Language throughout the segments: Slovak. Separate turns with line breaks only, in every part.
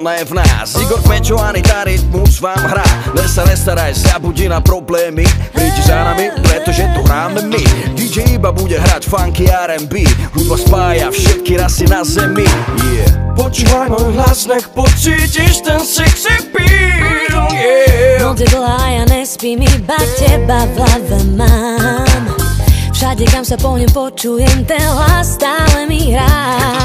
životné v nás. Igor Pečovaný, tá rytmus vám hrá. Dnes sa nestaraj sa, budí na problémy. Prídi za nami, pretože tu hráme my. DJ iba bude hrať funky R&B. Hudba spája všetky rasy na zemi. Počúvaj môj hlas, nech pocítiš ten sexy feel,
Noc je dlhá, ja nespím, iba teba v hlave mám. Všade, kam sa pohnem, počujem ten hlas, stále mi hrá.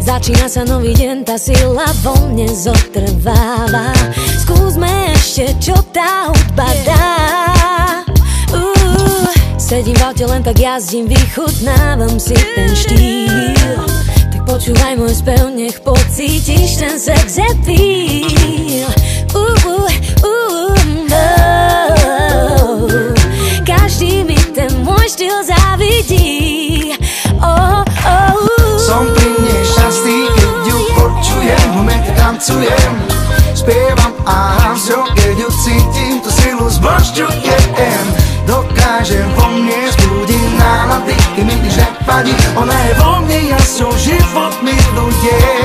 Začína sa nový deň, tá sila vo mne zotrváva. Skúsme ešte, čo tá hudba dá. Sedím v aute, len tak jazdím, vychutnávam si ten štýl. Tak počúvaj môj spev, nech pocítiš ten sex appeal. Každý mi ten môj štýl závidí.
Som pri nej šťastný, keď ju počujem, v momente tancujem, spievam a hrám s ňou, keď ju cítim, tú silu zbožťujem. Dokážem vo mne zbudiť nálady, keď mi nič nevadí, ona je vo mne, ja s ňou život miluje.